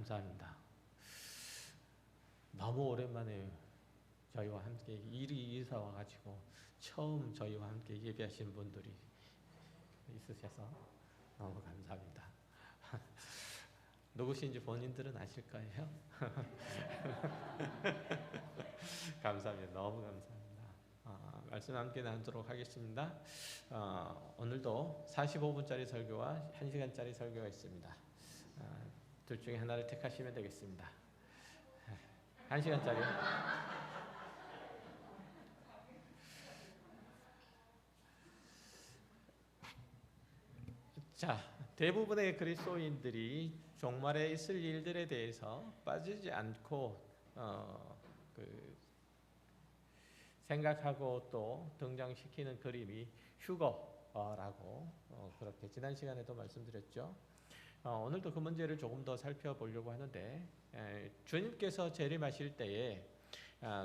감사합니다. 너무 오랜만에 저희와 함께 일이 이사 와가지고 처음 저희와 함께 예배하신 분들이 있으셔서 너무 감사합니다. 누구신지 본인들은 아실 거예요. 감사합니다. 너무 감사합니다. 말씀 함께 나누도록 하겠습니다. 오늘도 45분짜리 설교와 1시간짜리 설교가 있습니다. 둘 중에 하나를 택하시면 되겠습니다. 1시간짜리요? 자, 대부분의 그리스도인들이 종말에 있을 일들에 대해서 빠지지 않고 생각하고 또 등장시키는 그림이 휴거라고 그렇게 지난 시간에도 말씀드렸죠. 오늘도 그 문제를 조금 더 살펴보려고 하는데, 주님께서 재림하실 때에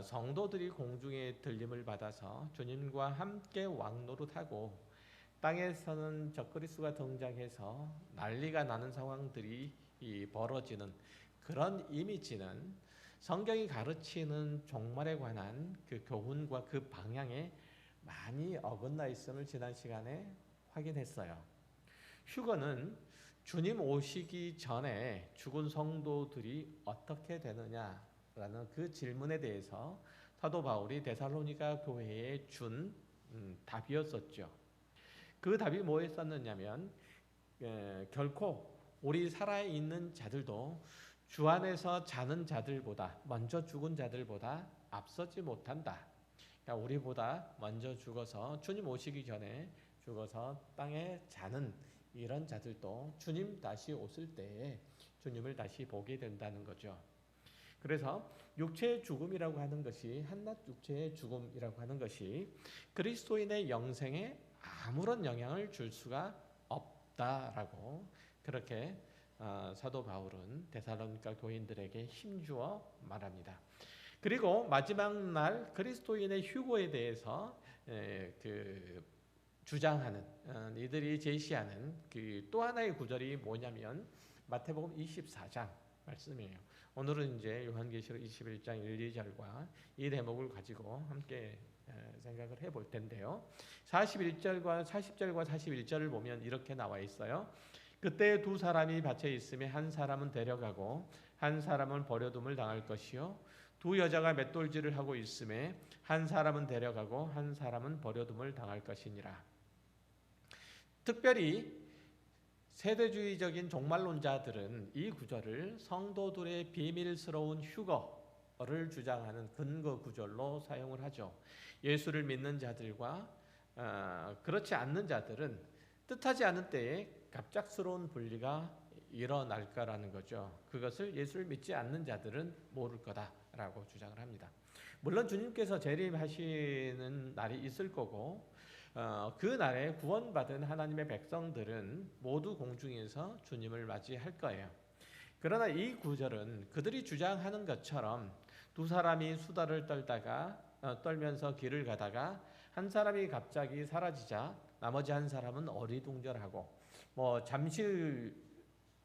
성도들이 공중에 들림을 받아서 주님과 함께 왕노릇하고 땅에서는 적그리스도가 등장해서 난리가 나는 상황들이 벌어지는 그런 이미지는 성경이 가르치는 종말에 관한 그 교훈과 그 방향에 많이 어긋나 있음을 지난 시간에 확인했어요. 휴거는 주님 오시기 전에 죽은 성도들이 어떻게 되느냐라는 그 질문에 대해서 사도 바울이 데살로니가 교회에 준 답이었었죠. 그 답이 뭐였었느냐면 결코 우리 살아있는 자들도 주 안에서 자는 자들보다 먼저 죽은 자들보다 앞서지 못한다. 그러니까 우리보다 먼저 죽어서 주님 오시기 전에 죽어서 땅에 자는 이런 자들도 주님 다시 오실 때에 주님을 다시 보게 된다는 거죠. 그래서 육체의 죽음이라고 하는 것이 한낱 육체의 죽음이라고 하는 것이 그리스도인의 영생에 아무런 영향을 줄 수가 없다라고 그렇게 사도 바울은 데살로니가 교인들에게 힘주어 말합니다. 그리고 마지막 날 그리스도인의 휴거에 대해서 주장하는 이들이 제시하는 그 또 하나의 구절이 뭐냐면 마태복음 24장 말씀이에요. 오늘은 이제 요한계시록 21장 1, 2절과 이 대목을 가지고 함께 생각을 해볼 텐데요. 41절과 40절과 41절을 보면 이렇게 나와 있어요. 그때 두 사람이 밭에 있음에 한 사람은 데려가고 한 사람은 버려둠을 당할 것이요 두 여자가 맷돌질을 하고 있음에 한 사람은 데려가고 한 사람은 버려둠을 당할 것이니라. 특별히 세대주의적인 종말론자들은 이 구절을 성도들의 비밀스러운 휴거를 주장하는 근거 구절로 사용을 하죠. 예수를 믿는 자들과 그렇지 않는 자들은 뜻하지 않은 때에 갑작스러운 분리가 일어날 거라는 거죠. 그것을 예수를 믿지 않는 자들은 모를 거다라고 주장을 합니다. 물론 주님께서 재림하시는 날이 있을 거고 그 날에 구원받은 하나님의 백성들은 모두 공중에서 주님을 맞이할 거예요. 그러나 이 구절은 그들이 주장하는 것처럼 두 사람이 수다를 떨면서 길을 가다가 한 사람이 갑자기 사라지자 나머지 한 사람은 어리둥절하고 잠실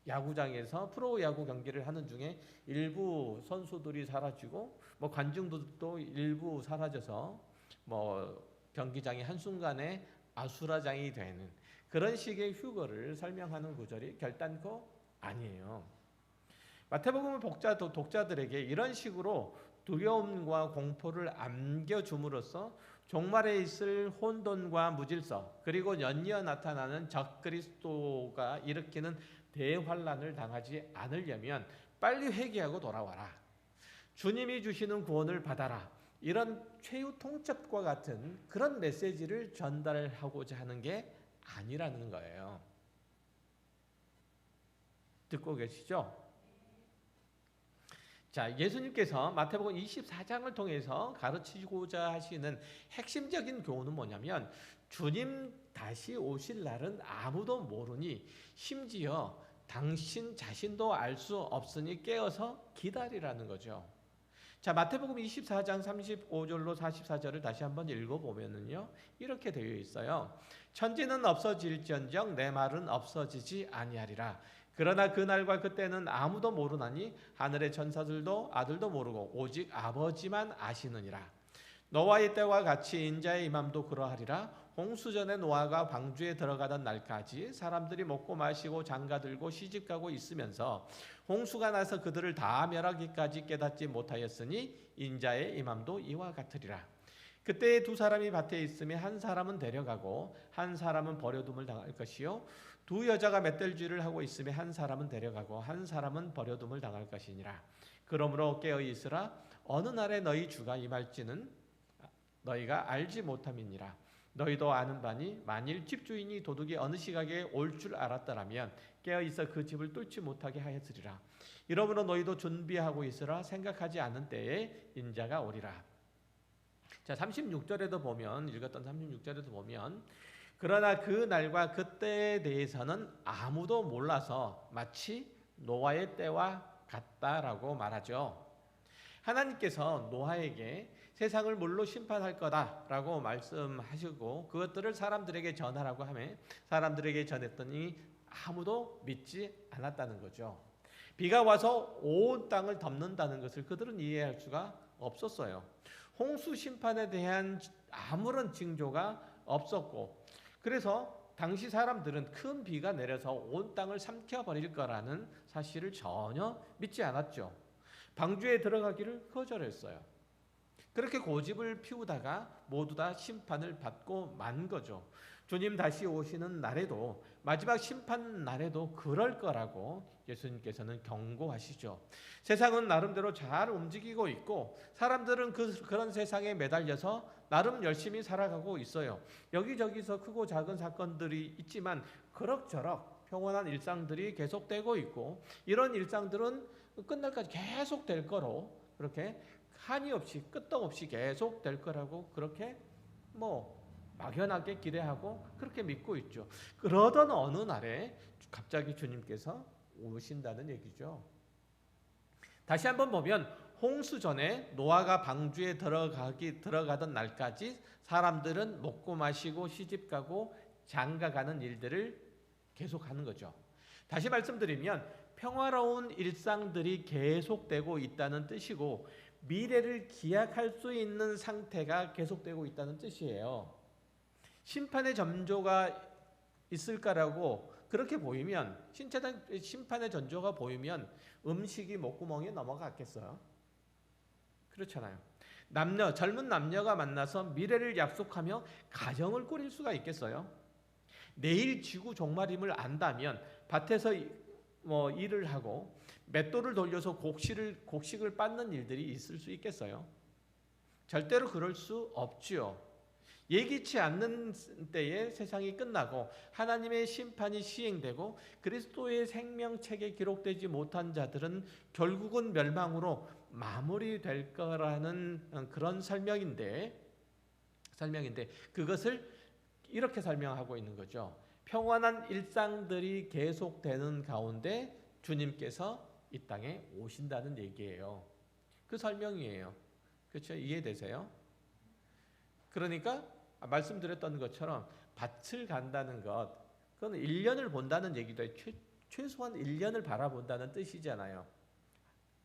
야구장에서 프로야구 경기를 하는 중에 일부 선수들이 사라지고 관중들도 일부 사라져서 경기장이 한순간에 아수라장이 되는 그런 식의 휴거를 설명하는 구절이 결단코 아니에요. 마태복음 독자들에게 이런 식으로 두려움과 공포를 안겨줌으로써 종말에 있을 혼돈과 무질서 그리고 연이어 나타나는 적그리스도가 일으키는 대환란을 당하지 않으려면 빨리 회개하고 돌아와라. 주님이 주시는 구원을 받아라. 이런 최후 통첩과 같은 그런 메시지를 전달하고자 하는 게 아니라는 거예요. 듣고 계시죠? 자, 예수님께서 마태복음 24장을 통해서 가르치고자 하시는 핵심적인 교훈은 뭐냐면 주님 다시 오실 날은 아무도 모르니 심지어 당신 자신도 알 수 없으니 깨어서 기다리라는 거죠. 자, 마태복음 24장 35절로 44절을 다시 한번 읽어보면은요 이렇게 되어 있어요. 천지는 없어질지언정 내 말은 없어지지 아니하리라. 그러나 그날과 그때는 아무도 모르나니 하늘의 천사들도 아들도 모르고 오직 아버지만 아시느니라. 노아의 때와 같이 인자의 임함도 그러하리라. 홍수전에 노아가 방주에 들어가던 날까지 사람들이 먹고 마시고 장가들고 시집가고 있으면서 홍수가 나서 그들을 다 멸하기까지 깨닫지 못하였으니 인자의 임함도 이와 같으리라. 그때 두 사람이 밭에 있으며 한 사람은 데려가고 한 사람은 버려둠을 당할 것이요 두 여자가 멧돼지를 하고 있으며 한 사람은 데려가고 한 사람은 버려둠을 당할 것이니라. 그러므로 깨어 있으라. 어느 날에 너희 주가 임할지는 너희가 알지 못함이니라. 너희도 아는 바니 만일 집주인이 도둑이 어느 시각에 올 줄 알았더라면 깨어 있어 그 집을 뚫지 못하게 하였으리라. 이러므로 너희도 준비하고 있으라. 생각하지 않은 때에 인자가 오리라. 자, 36절에도 보면 읽었던 36절에도 보면 그러나 그 날과 그때에 대해서는 아무도 몰라서 마치 노아의 때와 같다라고 말하죠. 하나님께서 노아에게 세상을 물로 심판할 거다라고 말씀하시고 그것들을 사람들에게 전하라고 하며 사람들에게 전했더니 아무도 믿지 않았다는 거죠. 비가 와서 온 땅을 덮는다는 것을 그들은 이해할 수가 없었어요. 홍수 심판에 대한 아무런 징조가 없었고 그래서 당시 사람들은 큰 비가 내려서 온 땅을 삼켜버릴 거라는 사실을 전혀 믿지 않았죠. 방주에 들어가기를 거절했어요. 그렇게 고집을 피우다가 모두 다 심판을 받고 만 거죠. 주님 다시 오시는 날에도 마지막 심판 날에도 그럴 거라고 예수님께서는 경고하시죠. 세상은 나름대로 잘 움직이고 있고 사람들은 그런 세상에 매달려서 나름 열심히 살아가고 있어요. 여기저기서 크고 작은 사건들이 있지만 그럭저럭 평온한 일상들이 계속되고 있고 이런 일상들은 끝날까지 계속 될 거로 그렇게 한이 없이 끄떡없이 계속 될 거라고 그렇게 막연하게 기대하고 그렇게 믿고 있죠. 그러던 어느 날에 갑자기 주님께서 오신다는 얘기죠. 다시 한번 보면 홍수 전에 노아가 방주에 들어가던 날까지 사람들은 먹고 마시고 시집가고 장가가는 일들을 계속하는 거죠. 다시 말씀드리면 평화로운 일상들이 계속되고 있다는 뜻이고 미래를 기약할 수 있는 상태가 계속되고 있다는 뜻이에요. 심판의 전조가 있을까라고 그렇게 보이면 심판의 전조가 보이면 음식이 목구멍에 넘어갔겠어요? 그렇잖아요. 젊은 남녀가 만나서 미래를 약속하며 가정을 꾸릴 수가 있겠어요? 내일 지구 종말임을 안다면 밭에서 일을 하고 맷돌을 돌려서 곡식을 빻는 일들이 있을 수 있겠어요? 절대로 그럴 수 없지요. 예기치 않는 때에 세상이 끝나고 하나님의 심판이 시행되고 그리스도의 생명책에 기록되지 못한 자들은 결국은 멸망으로 마무리될 거라는 그런 설명인데 그것을 이렇게 설명하고 있는 거죠. 평안한 일상들이 계속되는 가운데 주님께서 이 땅에 오신다는 얘기예요. 그 설명이에요. 그렇죠? 이해되세요? 그러니까 말씀드렸던 것처럼 밭을 간다는 것, 그건 1년을 본다는 얘기도 해요. 최소한 1년을 바라본다는 뜻이잖아요.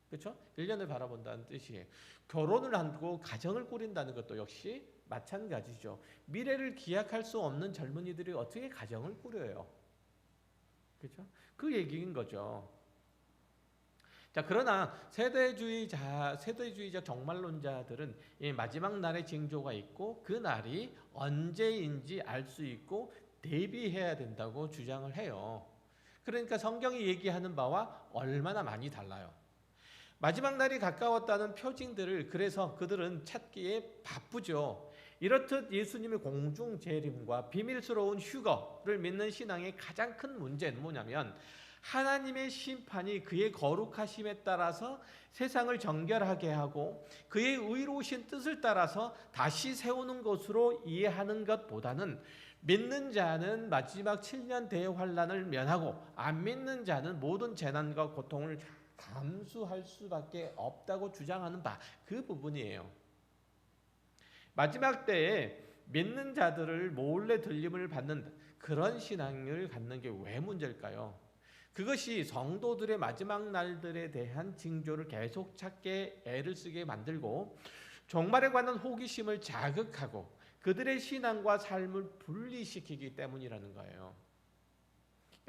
그렇죠? 1년을 바라본다는 뜻이에요. 결혼을 하고 가정을 꾸린다는 것도 역시 마찬가지죠. 미래를 기약할 수 없는 젊은이들이 어떻게 가정을 꾸려요? 그렇죠? 그 얘기인 거죠. 자, 그러나 세대주의자 종말론자들은 이 마지막 날의 징조가 있고 그 날이 언제인지 알 수 있고 대비해야 된다고 주장을 해요. 그러니까 성경이 얘기하는 바와 얼마나 많이 달라요. 마지막 날이 가까웠다는 표징들을 그래서 그들은 찾기에 바쁘죠. 이렇듯 예수님의 공중 재림과 비밀스러운 휴거를 믿는 신앙의 가장 큰 문제는 뭐냐면 하나님의 심판이 그의 거룩하심에 따라서 세상을 정결하게 하고 그의 의로우신 뜻을 따라서 다시 세우는 것으로 이해하는 것보다는 믿는 자는 마지막 7년 대환란을 면하고 안 믿는 자는 모든 재난과 고통을 감수할 수밖에 없다고 주장하는 바, 그 부분이에요. 마지막 때에 믿는 자들을 몰래 들림을 받는 그런 신앙을 갖는 게 왜 문제일까요? 그것이 성도들의 마지막 날들에 대한 징조를 계속 찾게 애를 쓰게 만들고 종말에 관한 호기심을 자극하고 그들의 신앙과 삶을 분리시키기 때문이라는 거예요.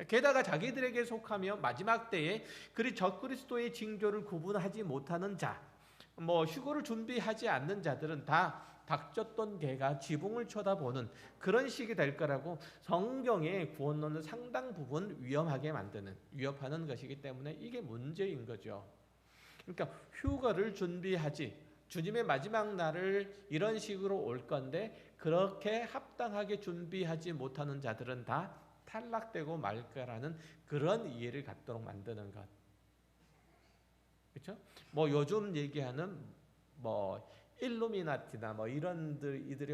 게다가 자기들에게 속하며 마지막 때에 그리 적그리스도의 징조를 구분하지 못하는 자, 휴거를 준비하지 않는 자들은 다 닥쳤던 개가 지붕을 쳐다보는 그런 식이 될 거라고 성경의 구원론은 상당 부분 위협하는 것이기 때문에 이게 문제인 거죠. 그러니까 휴거를 준비하지, 주님의 마지막 날을 이런 식으로 올 건데 그렇게 합당하게 준비하지 못하는 자들은 다 탈락되고 말 거라는 그런 이해를 갖도록 만드는 것. 그렇죠? 요즘 얘기하는 일루미나티나 이들이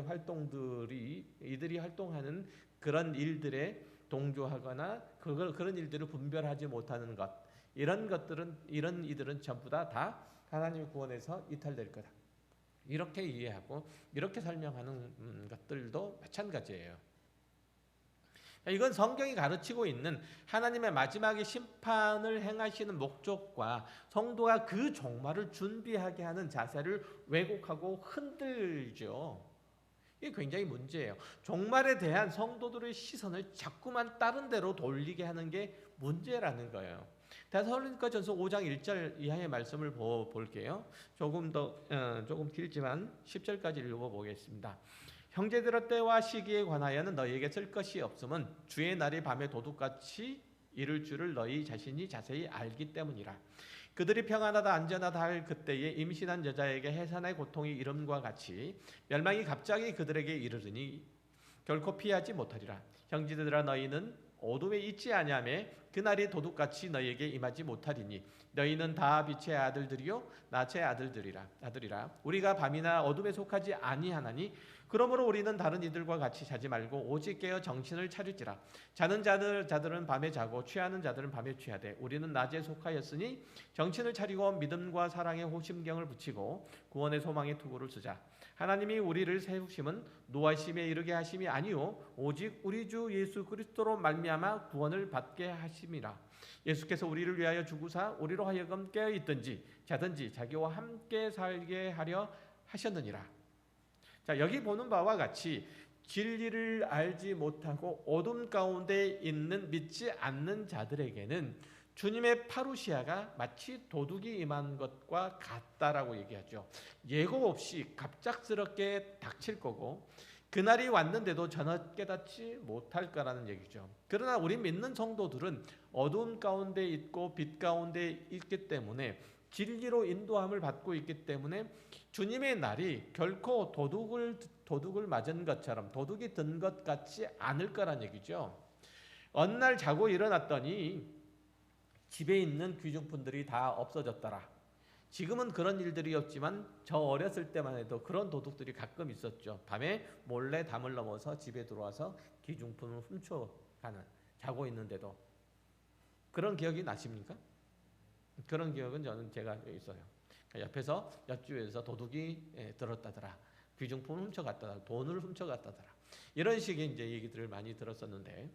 활동하는 그런 일들에 동조하거나 그런 일들을 분별하지 못하는 것, 이런 이들은 전부 다 하나님의 구원에서 이탈될 거다. 이렇게 이해하고 이렇게 설명하는 것들도 마찬가지예요. 이건 성경이 가르치고 있는 하나님의 마지막에 심판을 행하시는 목적과 성도가 그 종말을 준비하게 하는 자세를 왜곡하고 흔들죠. 이게 굉장히 문제예요. 종말에 대한 성도들의 시선을 자꾸만 다른 데로 돌리게 하는 게 문제라는 거예요. 데살로니가전서 5장 1절 이하의 말씀을 볼게요. 조금 길지만 10절까지 읽어보겠습니다. 형제들아, 때와 시기에 관하여는 너희에게 쓸 것이 없음은 주의 날이 밤에 도둑같이 이를 줄을 너희 자신이 자세히 알기 때문이라. 그들이 평안하다 안전하다 할 그때에 임신한 여자에게 해산의 고통이 이름과 같이 멸망이 갑자기 그들에게 이르르니 결코 피하지 못하리라. 형제들아, 너희는 어둠에 있지 아니하며 그날이 도둑같이 너희에게 임하지 못하리니 너희는 다 빛의 아들들이요 낮의 아들이라. 우리가 밤이나 어둠에 속하지 아니하나니 그러므로 우리는 다른 이들과 같이 자지 말고 오직 깨어 정신을 차릴지라. 자는 자들은 밤에 자고 취하는 자들은 밤에 취하되 우리는 낮에 속하였으니 정신을 차리고 믿음과 사랑의 호심경을 붙이고 구원의 소망의 투구를 쓰자. 하나님이 우리를 세우심은 노하심에 이르게 하심이 아니요 오직 우리 주 예수 그리스도로 말미암아 구원을 받게 하심이라. 예수께서 우리를 위하여 죽으사 우리로 하여금 깨어 있든지 자든지 자기와 함께 살게 하려 하셨느니라. 자, 여기 보는 바와 같이 진리를 알지 못하고 어둠 가운데 있는 믿지 않는 자들에게는 주님의 파루시아가 마치 도둑이 임한 것과 같다라고 얘기하죠. 예고 없이 갑작스럽게 닥칠 거고 그날이 왔는데도 전혀 깨닫지 못할 거라는 얘기죠. 그러나 우리 믿는 성도들은 어둠 가운데 있고 빛 가운데 있기 때문에 진리로 인도함을 받고 있기 때문에 주님의 날이 결코 도둑을 맞은 것처럼 도둑이 든 것 같지 않을 거란 얘기죠. 어느 날 자고 일어났더니 집에 있는 귀중품들이 다 없어졌더라. 지금은 그런 일들이 없지만 저 어렸을 때만 해도 그런 도둑들이 가끔 있었죠. 밤에 몰래 담을 넘어서 집에 들어와서 귀중품을 훔쳐가는, 자고 있는데도. 그런 기억이 나십니까? 그런 기억은 제가 있어요. 옆주에서 도둑이 들었다더라. 귀중품을 훔쳐갔다더라. 돈을 훔쳐갔다더라. 이런 식의 이제 얘기들을 많이 들었었는데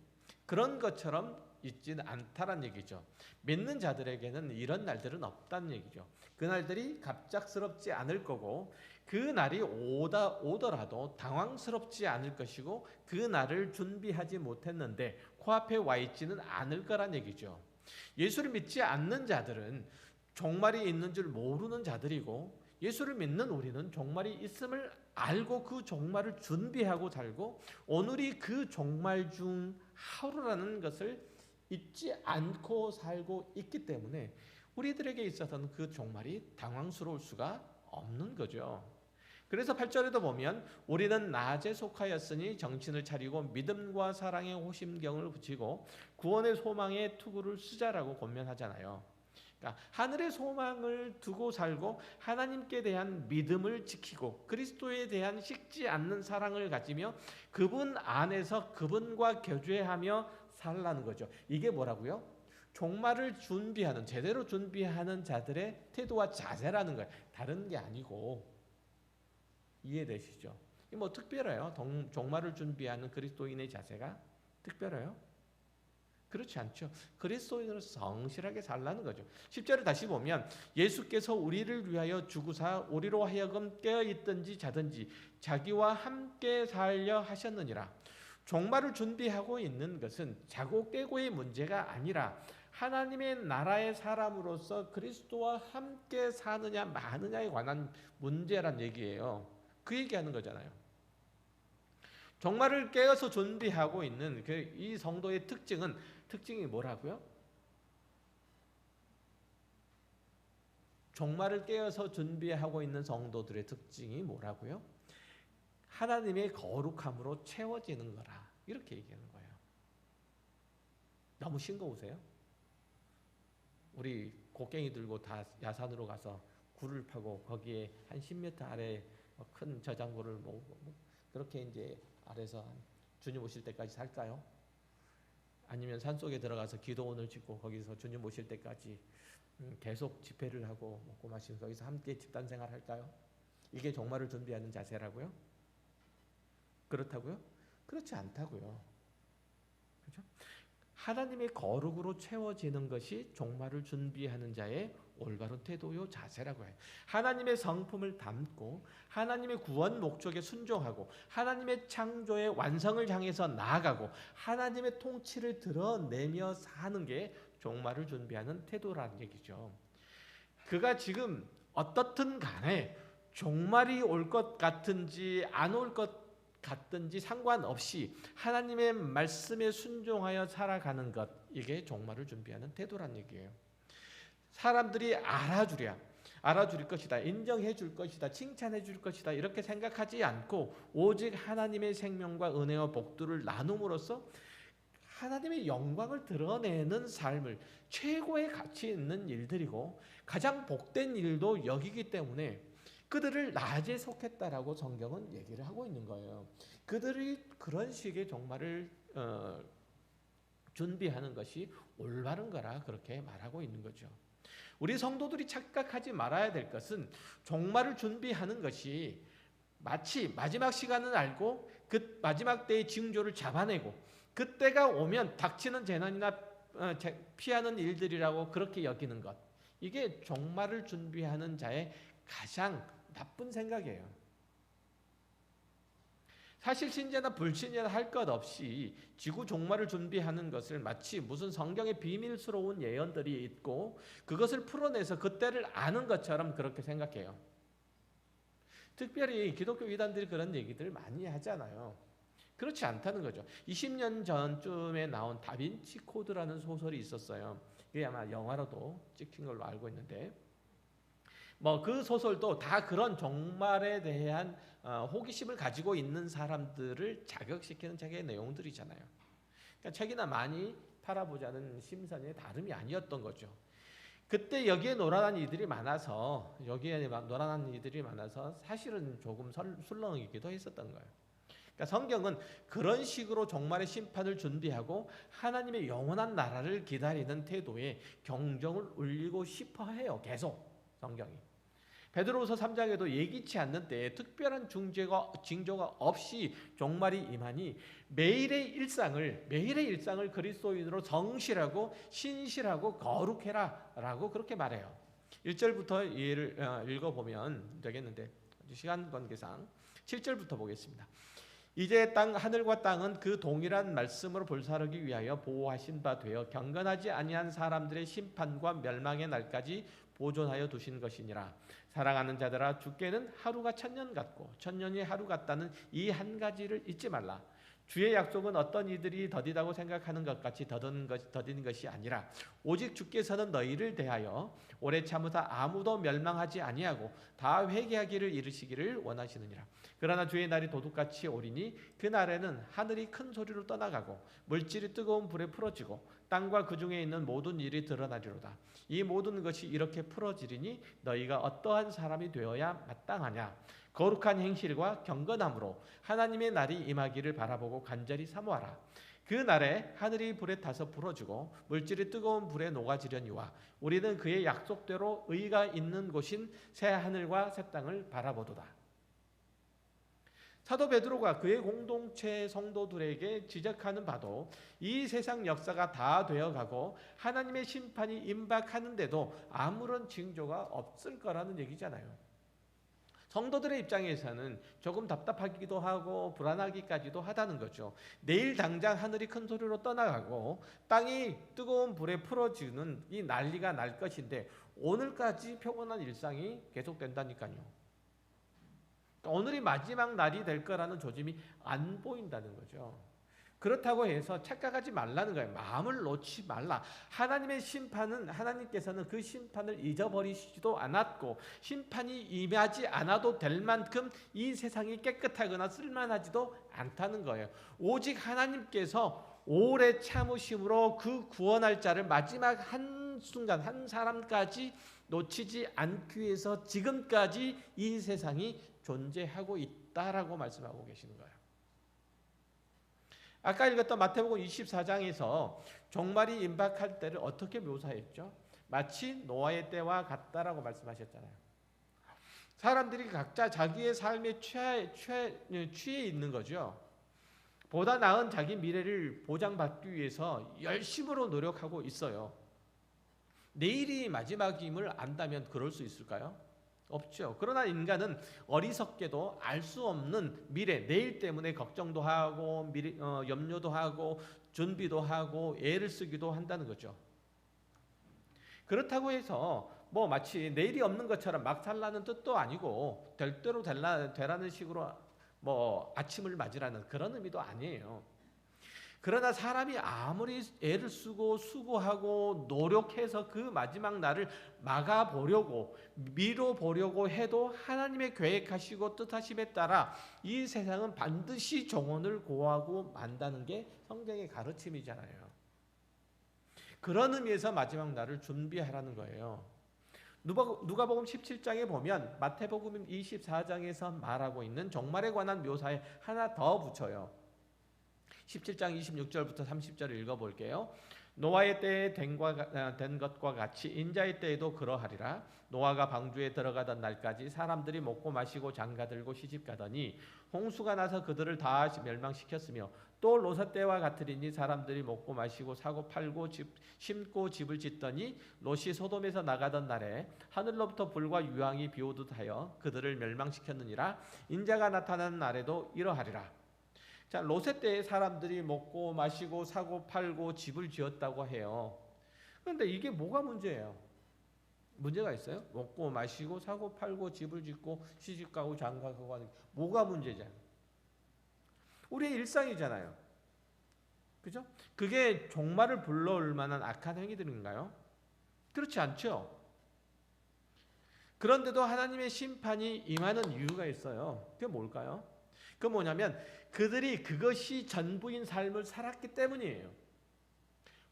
그런 것처럼 있지는 않다란 얘기죠. 믿는 자들에게는 이런 날들은 없다는 얘기죠. 그 날들이 갑작스럽지 않을 거고 그 날이 오더라도 당황스럽지 않을 것이고 그 날을 준비하지 못했는데 코앞에 와 있지는 않을 거란 얘기죠. 예수를 믿지 않는 자들은 종말이 있는 줄 모르는 자들이고 예수를 믿는 우리는 종말이 있음을 알고 그 종말을 준비하고 살고 오늘이 그 종말 중 하루라는 것을 잊지 않고 살고 있기 때문에 우리들에게 있어서는 그 종말이 당황스러울 수가 없는 거죠. 그래서 8절에도 보면 우리는 낮에 속하였으니 정신을 차리고 믿음과 사랑의 호심경을 붙이고 구원의 소망의 투구를 쓰자라고 권면하잖아요. 그러니까 하늘의 소망을 두고 살고 하나님께 대한 믿음을 지키고 그리스도에 대한 식지 않는 사랑을 가지며 그분 안에서 그분과 교제하며 살라는 거죠. 이게 뭐라고요? 종말을 준비하는, 제대로 준비하는 자들의 태도와 자세라는 거예요. 다른 게 아니고. 이해되시죠? 특별해요. 종말을 준비하는 그리스도인의 자세가 특별해요. 그렇지 않죠. 그리스도인으로 성실하게 살라는 거죠. 10절을 다시 보면 예수께서 우리를 위하여 죽으사 우리로 하여금 깨어있든지 자든지 자기와 함께 살려 하셨느니라. 종말을 준비하고 있는 것은 자고 깨고의 문제가 아니라 하나님의 나라의 사람으로서 그리스도와 함께 사느냐 마느냐에 관한 문제란 얘기예요. 그 얘기하는 거잖아요. 종말을 깨어서 준비하고 있는 이 성도의 특징이 뭐라고요? 종말을 깨어서 준비하고 있는 성도들의 특징이 뭐라고요? 하나님의 거룩함으로 채워지는 거라. 이렇게 얘기하는 거예요. 너무 싱거우세요? 우리 곡괭이 들고 다 야산으로 가서 굴을 파고 거기에 한 10m 아래 큰 저장고를 모으고 그렇게 이제 아래서 주님 오실 때까지 살까요? 아니면 산속에 들어가서 기도원을 짓고 거기서 주님 오실 때까지 계속 집회를 하고 먹고 마시고 거기서 함께 집단 생활할까요? 이게 종말을 준비하는 자세라고요? 그렇다고요? 그렇지 않다고요. 그렇죠? 하나님의 거룩으로 채워지는 것이 종말을 준비하는 자의 올바른 태도요 자세라고 해요. 하나님의 성품을 담고 하나님의 구원 목적에 순종하고 하나님의 창조의 완성을 향해서 나아가고 하나님의 통치를 드러내며 사는 게 종말을 준비하는 태도라는 얘기죠. 그가 지금 어떻든 간에 종말이 올 것 같은지 안 올 것 같든지 상관없이 하나님의 말씀에 순종하여 살아가는 것, 이게 종말을 준비하는 태도란 얘기예요. 사람들이 알아줄 것이다, 인정해 줄 것이다, 칭찬해 줄 것이다 이렇게 생각하지 않고 오직 하나님의 생명과 은혜와 복들을 나눔으로써 하나님의 영광을 드러내는 삶을 최고의 가치 있는 일들이고 가장 복된 일도 여기기 때문에 그들을 낮에 속했다라고 성경은 얘기를 하고 있는 거예요. 그들이 그런 식의 종말을 준비하는 것이 올바른 거라 그렇게 말하고 있는 거죠. 우리 성도들이 착각하지 말아야 될 것은 종말을 준비하는 것이 마치 마지막 시간은 알고 그 마지막 때의 징조를 잡아내고 그때가 오면 닥치는 재난이나 피하는 일들이라고 그렇게 여기는 것, 이게 종말을 준비하는 자의 가장 나쁜 생각이에요. 사실 신자나 불신자나 할 것 없이 지구 종말을 준비하는 것을 마치 무슨 성경의 비밀스러운 예언들이 있고 그것을 풀어내서 그때를 아는 것처럼 그렇게 생각해요. 특별히 기독교 이단들이 그런 얘기들을 많이 하잖아요. 그렇지 않다는 거죠. 20년 전쯤에 나온 다빈치 코드라는 소설이 있었어요. 그게 아마 영화로도 찍힌 걸로 알고 있는데 그 소설도 다 그런 종말에 대한 호기심을 가지고 있는 사람들을 자극시키는 책의 내용들이잖아요. 그러니까 책이나 많이 팔아보자는 심산의 다름이 아니었던 거죠. 그때 여기에 놀아난 이들이 많아서 사실은 조금 술렁이기도 했었던 거예요. 그러니까 성경은 그런 식으로 종말의 심판을 준비하고 하나님의 영원한 나라를 기다리는 태도에 경종을 울리고 싶어 해요. 계속 성경이. 베드로후서 3장에도 예기치 않는 때에 특별한 징조가 없이 종말이 임하니 매일의 일상을 그리스도인으로 성실하고 신실하고 거룩해라 라고 그렇게 말해요. 1절부터 예를 읽어보면 되겠는데 시간 관계상 7절부터 보겠습니다. 이제 하늘과 땅은 그 동일한 말씀으로 불사르기 위하여 보호하신 바 되어 경건하지 아니한 사람들의 심판과 멸망의 날까지 보존하여 두신 것이니라. 사랑하는 자들아, 주께는 하루가 천년 같고 천년이 하루 같다는 이 한 가지를 잊지 말라. 주의 약속은 어떤 이들이 더디다고 생각하는 것 같이 더디는 것이 아니라 오직 주께서는 너희를 대하여 오래 참으사 아무도 멸망하지 아니하고 다 회개하기를 이르시기를 원하시느니라. 그러나 주의 날이 도둑같이 오리니 그 날에는 하늘이 큰 소리로 떠나가고 물질이 뜨거운 불에 풀어지고 땅과 그 중에 있는 모든 일이 드러나리로다. 이 모든 것이 이렇게 풀어지리니 너희가 어떠한 사람이 되어야 마땅하냐. 거룩한 행실과 경건함으로 하나님의 날이 임하기를 바라보고 간절히 사모하라. 그 날에 하늘이 불에 타서 불어지고 물질이 뜨거운 불에 녹아지려니와 우리는 그의 약속대로 의가 있는 곳인 새 하늘과 새 땅을 바라보도다. 사도 베드로가 그의 공동체 성도들에게 지적하는 바도 이 세상 역사가 다 되어가고 하나님의 심판이 임박하는데도 아무런 징조가 없을 거라는 얘기잖아요. 성도들의 입장에서는 조금 답답하기도 하고 불안하기까지도 하다는 거죠. 내일 당장 하늘이 큰 소리로 떠나가고 땅이 뜨거운 불에 풀어지는 이 난리가 날 것인데 오늘까지 평온한 일상이 계속된다니까요. 오늘이 마지막 날이 될 거라는 조짐이 안 보인다는 거죠. 그렇다고 해서 착각하지 말라는 거예요. 마음을 놓지 말라. 하나님의 심판은, 하나님께서는 그 심판을 잊어버리시지도 않았고 심판이 임하지 않아도 될 만큼 이 세상이 깨끗하거나 쓸만하지도 않다는 거예요. 오직 하나님께서 오래 참으심으로 그 구원할 자를 마지막 한순간 한 사람까지 놓치지 않기 위해서 지금까지 이 세상이 존재하고 있다라고 말씀하고 계시는 거예요. 아까 읽었던 마태복음 24장에서 종말이 임박할 때를 어떻게 묘사했죠? 마치 노아의 때와 같다라고 말씀하셨잖아요. 사람들이 각자 자기의 삶에 취해 있는 거죠. 보다 나은 자기 미래를 보장받기 위해서 열심으로 노력하고 있어요. 내일이 마지막임을 안다면 그럴 수 있을까요? 없죠. 그러나 인간은 어리석게도 알 수 없는 미래, 내일 때문에 걱정도 하고 염려도 하고 준비도 하고 애를 쓰기도 한다는 거죠. 그렇다고 해서 뭐 마치 내일이 없는 것처럼 막 살라는 뜻도 아니고 될 대로 되라는 식으로 뭐 아침을 맞으라는 그런 의미도 아니에요. 그러나 사람이 아무리 애를 쓰고 수고하고 노력해서 그 마지막 날을 막아보려고 미뤄보려고 해도 하나님의 계획하시고 뜻하심에 따라 이 세상은 반드시 종언을 고하고 만다는 게 성경의 가르침이잖아요. 그런 의미에서 마지막 날을 준비하라는 거예요. 누가복음 17장에 보면 마태복음 24장에서 말하고 있는 종말에 관한 묘사에 하나 더 붙여요. 17장 26절부터 30절을 읽어볼게요. 노아의 때에 된 것과 같이 인자의 때에도 그러하리라. 노아가 방주에 들어가던 날까지 사람들이 먹고 마시고 장가들고 시집가더니 홍수가 나서 그들을 다 멸망시켰으며 또 롯의 때와 같으리니 사람들이 먹고 마시고 사고 팔고 심고 집을 짓더니 롯이 소돔에서 나가던 날에 하늘로부터 불과 유황이 비오듯 하여 그들을 멸망시켰느니라. 인자가 나타나는 날에도 이러하리라. 자, 롯의 때에 사람들이 먹고 마시고 사고 팔고 집을 지었다고 해요. 그런데 이게 뭐가 문제예요? 문제가 있어요? 먹고 마시고 사고 팔고 집을 짓고 시집가고 장가가고 하는 게 뭐가 문제잖아요? 우리의 일상이잖아요. 그죠? 그게 종말을 불러올 만한 악한 행위들인가요? 그렇지 않죠. 그런데도 하나님의 심판이 임하는 이유가 있어요. 그게 뭘까요? 그 뭐냐면 그들이 그것이 전부인 삶을 살았기 때문이에요.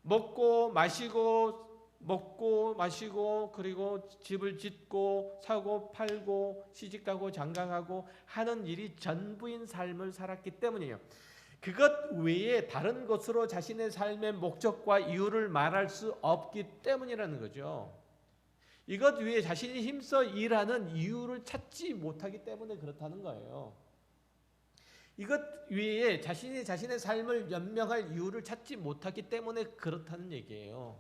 먹고 마시고 그리고 집을 짓고 사고 팔고 시집가고 장가가고 하는 일이 전부인 삶을 살았기 때문이에요. 그것 외에 다른 것으로 자신의 삶의 목적과 이유를 말할 수 없기 때문이라는 거죠. 이것 위에 자신이 힘써 일하는 이유를 찾지 못하기 때문에 그렇다는 거예요. 이것 위에 자신이 자신의 삶을 연명할 이유를 찾지 못하기 때문에 그렇다는 얘기예요.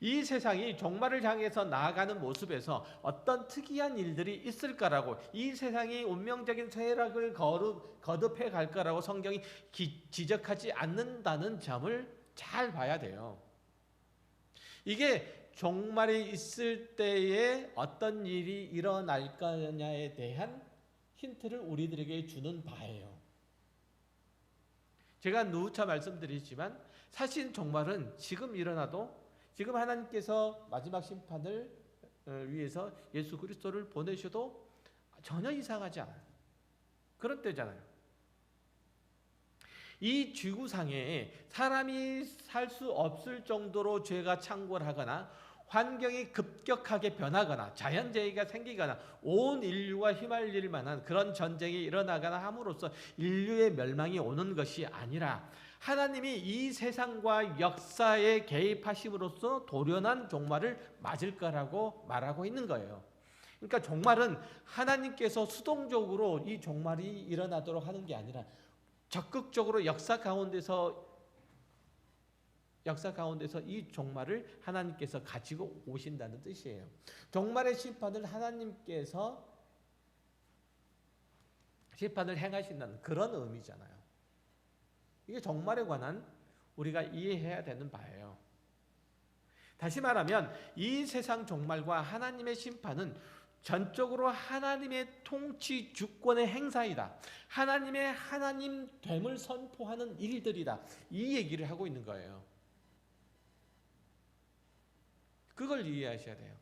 이 세상이 종말을 향해서 나아가는 모습에서 어떤 특이한 일들이 있을 거라고, 이 세상이 운명적인 쇠락을 거듭해 갈 거라고 성경이 지적하지 않는다는 점을 잘 봐야 돼요. 이게 종말이 있을 때에 어떤 일이 일어날 거냐에 대한 힌트를 우리들에게 주는 바예요. 제가 누차 말씀드리지만 사실 종말은 지금 일어나도 지금 하나님께서 마지막 심판을 위해서 예수 그리스도를 보내셔도 전혀 이상하지 않아요. 그런 때잖아요. 이 지구상에 사람이 살 수 없을 정도로 죄가 창궐하거나 환경이 급격하게 변하거나 자연재해가 생기거나 온 인류가 휘말릴 만한 그런 전쟁이 일어나거나 함으로써 인류의 멸망이 오는 것이 아니라 하나님이 이 세상과 역사에 개입하심으로써 도련한 종말을 맞을 거라고 말하고 있는 거예요. 그러니까 종말은 하나님께서 수동적으로 이 종말이 일어나도록 하는 게 아니라 적극적으로 역사 가운데서 이 종말을 하나님께서 가지고 오신다는 뜻이에요. 종말의 심판을 하나님께서 심판을 행하신다는 그런 의미잖아요. 이게 종말에 관한 우리가 이해해야 되는 바예요. 다시 말하면 이 세상 종말과 하나님의 심판은 전적으로 하나님의 통치 주권의 행사이다. 하나님의 하나님됨을 선포하는 일들이다. 이 얘기를 하고 있는 거예요. 그걸 이해하셔야 돼요.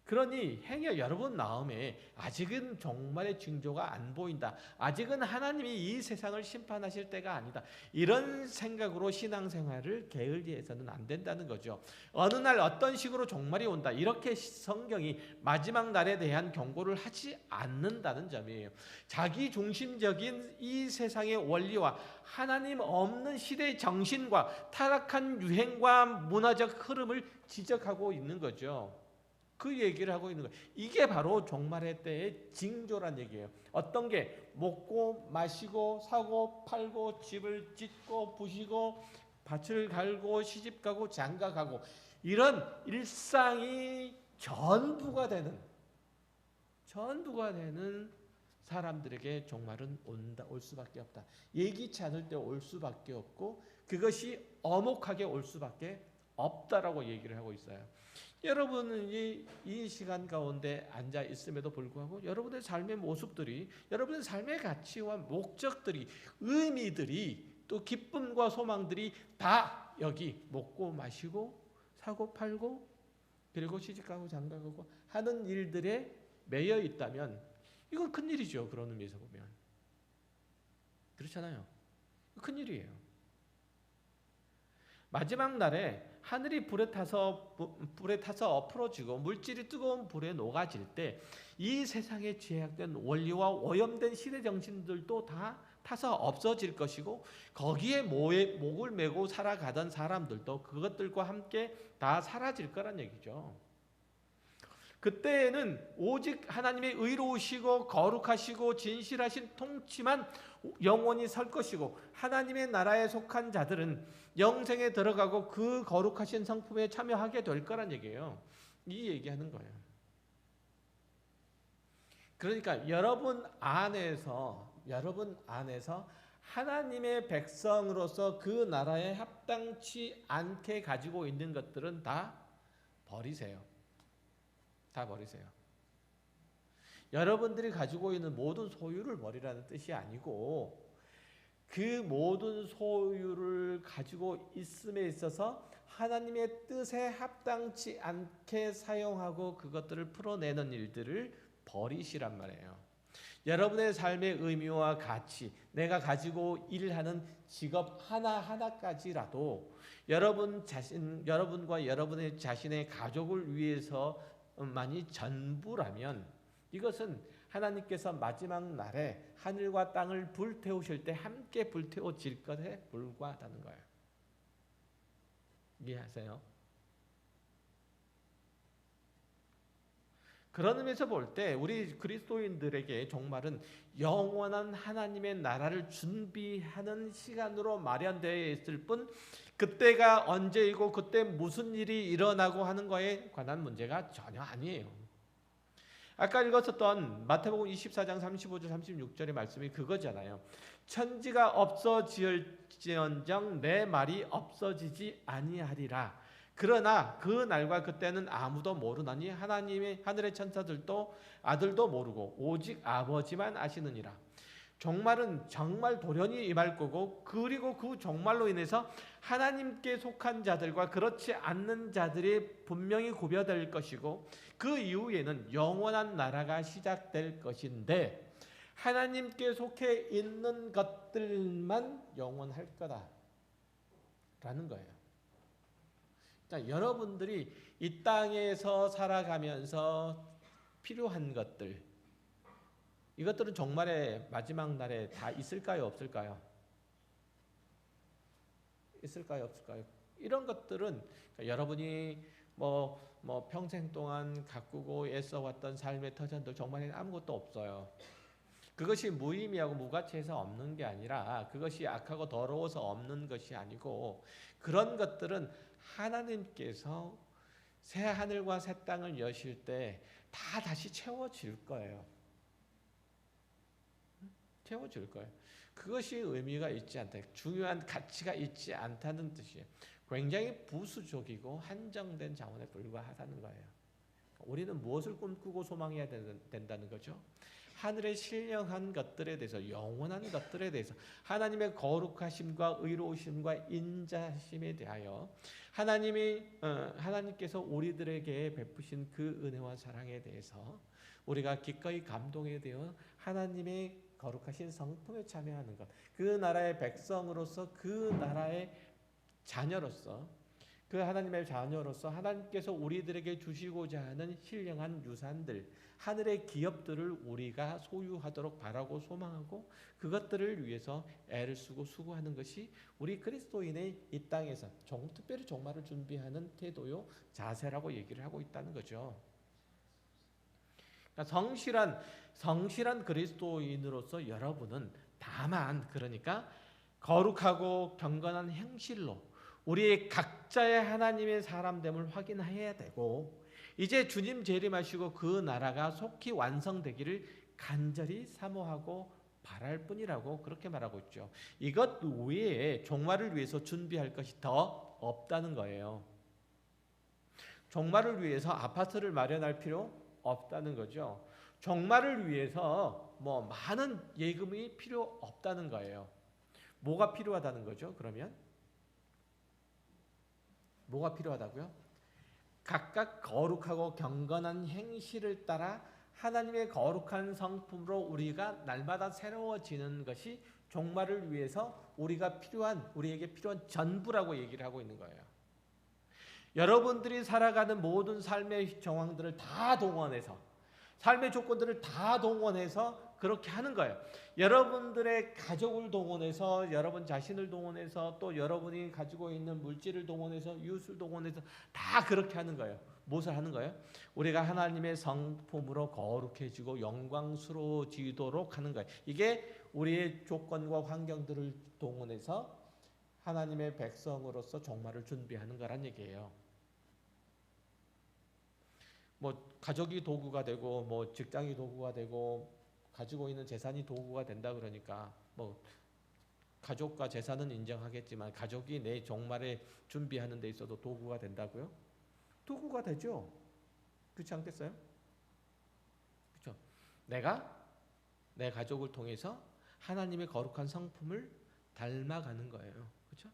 그러니 행여 여러분 마음에 아직은 종말의 징조가 안 보인다. 아직은 하나님이 이 세상을 심판하실 때가 아니다. 이런 생각으로 신앙생활을 게을리해서는 안 된다는 거죠. 어느 날 어떤 식으로 종말이 온다. 이렇게 성경이 마지막 날에 대한 경고를 하지 않는다는 점이에요. 자기 중심적인 이 세상의 원리와 하나님 없는 시대의 정신과 타락한 유행과 문화적 흐름을 지적하고 있는 거죠. 그 얘기를 하고 있는 거예요. 이게 바로 종말의 때의 징조란 얘기예요. 어떤 게 먹고 마시고 사고 팔고 집을 짓고 부시고 밭을 갈고 시집가고 장가가고 이런 일상이 전부가 되는 사람들에게 종말은 올 수밖에 없다. 예기치 않을 때 올 수밖에 없고 그것이 엄혹하게 올 수밖에 없다라고 얘기를 하고 있어요. 여러분은 이 시간 가운데 앉아 있음에도 불구하고 여러분의 삶의 모습들이, 여러분의 삶의 가치와 목적들이, 의미들이, 또 기쁨과 소망들이 다 여기 먹고 마시고 사고 팔고 그리고 시집가고 장가가고 하는 일들에 매여 있다면 이건 큰일이죠. 그런 의미에서 보면. 그렇잖아요. 큰일이에요. 마지막 날에 하늘이 불에 타서 엎어지고 물질이 뜨거운 불에 녹아질 때 이 세상에 제약된 원리와 오염된 시대 정신들도 다 타서 없어질 것이고 거기에 목을 메고 살아가던 사람들도 그것들과 함께 다 사라질 거란 얘기죠. 그때에는 오직 하나님의 의로우시고 거룩하시고 진실하신 통치만 영원히 설 것이고 하나님의 나라에 속한 자들은 영생에 들어가고 그 거룩하신 성품에 참여하게 될 거란 얘기예요. 이 얘기하는 거예요. 그러니까 여러분 안에서 하나님의 백성으로서 그 나라에 합당치 않게 가지고 있는 것들은 다 버리세요. 다 버리세요. 여러분들이 가지고 있는 모든 소유를 버리라는 뜻이 아니고 그 모든 소유를 가지고 있음에 있어서 하나님의 뜻에 합당치 않게 사용하고 그것들을 풀어내는 일들을 버리시란 말이에요. 여러분의 삶의 의미와 가치, 내가 가지고 일하는 직업 하나하나까지라도 여러분과 여러분의 자신의 가족을 위해서 만이 전부라면 이것은 하나님께서 마지막 날에 하늘과 땅을 불태우실 때 함께 불태워질 것에 불과하다는 거예요. 이해하세요? 그런 의미에서 볼 때 우리 그리스도인들에게 종말은 영원한 하나님의 나라를 준비하는 시간으로 마련되어 있을 뿐 그때가 언제이고 그때 무슨 일이 일어나고 하는 거에 관한 문제가 전혀 아니에요. 아까 읽었었던 마태복음 24장 35절 36절의 말씀이 그거잖아요. 천지가 없어질지언정 내 말이 없어지지 아니하리라. 그러나 그 날과 그때는 아무도 모르나니 하나님의 하늘의 천사들도 아들도 모르고 오직 아버지만 아시느니라. 종말은 정말 돌연히 임할 거고 그리고 그 종말로 인해서 하나님께 속한 자들과 그렇지 않는 자들이 분명히 구별될 것이고 그 이후에는 영원한 나라가 시작될 것인데 하나님께 속해 있는 것들만 영원할 거다라는 거예요. 자, 여러분들이 이 땅에서 살아가면서 필요한 것들, 이것들은 종말의 마지막 날에 다 있을까요? 없을까요? 있을까요? 없을까요? 이런 것들은 여러분이 뭐 평생 동안 가꾸고 애써왔던 삶의 터전들 정말 아무것도 없어요. 그것이 무의미하고 무가치해서 없는 게 아니라 그것이 악하고 더러워서 없는 것이 아니고 그런 것들은 하나님께서 새 하늘과 새 땅을 여실 때 다 다시 채워질 거예요. 채워질 거예요. 그것이 의미가 있지 않다. 중요한 가치가 있지 않다는 뜻이에요. 굉장히 부수적이고 한정된 자원에 불과하다는 거예요. 우리는 무엇을 꿈꾸고 소망해야 된다는 거죠? 하늘의 신령한 것들에 대해서, 영원한 것들에 대해서, 하나님의 거룩하심과 의로우심과 인자심에 대하여 하나님께서 우리들에게 베푸신 그 은혜와 사랑에 대해서 우리가 기꺼이 감동에 되어 하나님의 거룩하신 성품에 참여하는 것, 그 나라의 백성으로서, 그 나라의 자녀로서, 그 하나님의 자녀로서 하나님께서 우리들에게 주시고자 하는 신령한 유산들, 하늘의 기업들을 우리가 소유하도록 바라고 소망하고 그것들을 위해서 애를 쓰고 수고하는 것이 우리 그리스도인의 이 땅에서 특별히 종말을 준비하는 태도요, 자세라고 얘기를 하고 있다는 거죠. 그러니까 성실한 그리스도인으로서 여러분은 다만 그러니까 거룩하고 경건한 행실로 우리의 각자의 하나님의 사람됨을 확인해야 되고, 이제 주님 재림하시고 그 나라가 속히 완성되기를 간절히 사모하고 바랄 뿐이라고 그렇게 말하고 있죠. 이것 외에 종말을 위해서 준비할 것이 더 없다는 거예요. 종말을 위해서 아파트를 마련할 필요 없다는 거죠. 종말을 위해서 많은 예금이 필요 없다는 거예요. 뭐가 필요하다는 거죠? 그러면 뭐가 필요하다고요? 각각 거룩하고 경건한 행실을 따라 하나님의 거룩한 성품으로 우리가 날마다 새로워지는 것이 종말을 위해서 우리에게 필요한 전부라고 얘기를 하고 있는 거예요. 여러분들이 살아가는 모든 삶의 정황들을 다 동원해서, 삶의 조건들을 다 동원해서 그렇게 하는 거예요. 여러분들의 가족을 동원해서, 여러분 자신을 동원해서, 또 여러분이 가지고 있는 물질을 동원해서, 이웃을 동원해서 다 그렇게 하는 거예요. 무엇을 하는 거예요? 우리가 하나님의 성품으로 거룩해지고 영광스러워지도록 하는 거예요. 이게 우리의 조건과 환경들을 동원해서 하나님의 백성으로서 종말을 준비하는 거란 얘기예요. 가족이 도구가 되고 직장이 도구가 되고 가지고 있는 재산이 도구가 된다 그러니까 가족과 재산은 인정하겠지만 가족이 내 종말에 준비하는 데 있어도 도구가 된다고요? 도구가 되죠. 그렇지 않겠어요? 그렇죠. 내가 내 가족을 통해서 하나님의 거룩한 성품을 닮아가는 거예요. 그렇죠?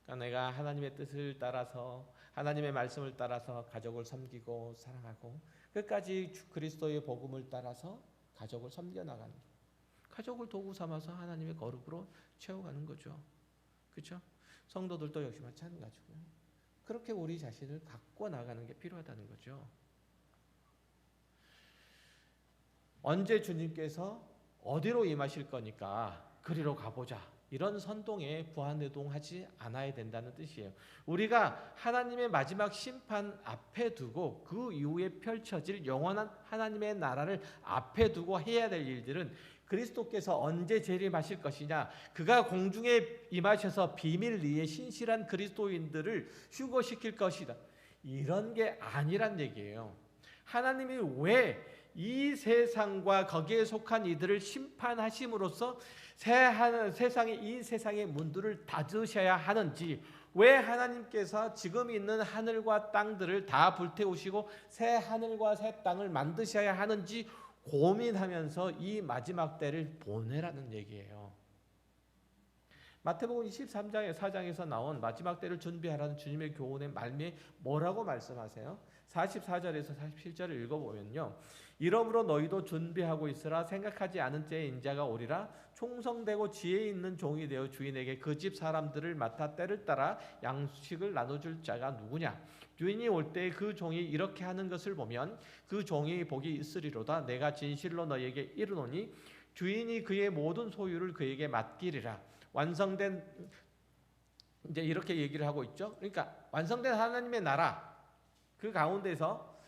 그러니까 내가 하나님의 뜻을 따라서, 하나님의 말씀을 따라서 가족을 섬기고 사랑하고 끝까지 그리스도의 복음을 따라서 가족을 섬겨나가는 거예요. 가족을 도구 삼아서 하나님의 거룩으로 채워가는 거죠. 그렇죠? 성도들도 역시 마찬가지고요. 그렇게 우리 자신을 갖고 나가는 게 필요하다는 거죠. 언제 주님께서 어디로 임하실 거니까 그리로 가보자, 이런 선동에 부안해동하지 않아야 된다는 뜻이에요. 우리가 하나님의 마지막 심판 앞에 두고 그 이후에 펼쳐질 영원한 하나님의 나라를 앞에 두고 해야 될 일들은 그리스도께서 언제 재림하실 것이냐, 그가 공중에 임하셔서 비밀리에 신실한 그리스도인들을 휴거시킬 것이다, 이런 게 아니란 얘기예요. 하나님이 왜 이 세상과 거기에 속한 이들을 심판하심으로써 이 세상의 문들을 닫으셔야 하는지, 왜 하나님께서 지금 있는 하늘과 땅들을 다 불태우시고 새 하늘과 새 땅을 만드셔야 하는지 고민하면서 이 마지막 때를 보내라는 얘기예요. 마태복음 23장의 4장에서 나온 마지막 때를 준비하라는 주님의 교훈의 말미에 뭐라고 말씀하세요? 44절에서 47절을 읽어보면요, 이러므로 너희도 준비하고 있으라. 생각하지 않은 때에 인자가 오리라. 총성되고 지혜 있는 종이 되어 주인에게 그 집 사람들을 맡아 때를 따라 양식을 나눠줄 자가 누구냐. 주인이 올 때 그 종이 이렇게 하는 것을 보면 그 종이 복이 있으리로다. 내가 진실로 너희에게 이르노니 주인이 그의 모든 소유를 그에게 맡기리라. 완성된, 이제 이렇게 얘기를 하고 있죠. 그러니까 완성된 하나님의 나라, 그 가운데서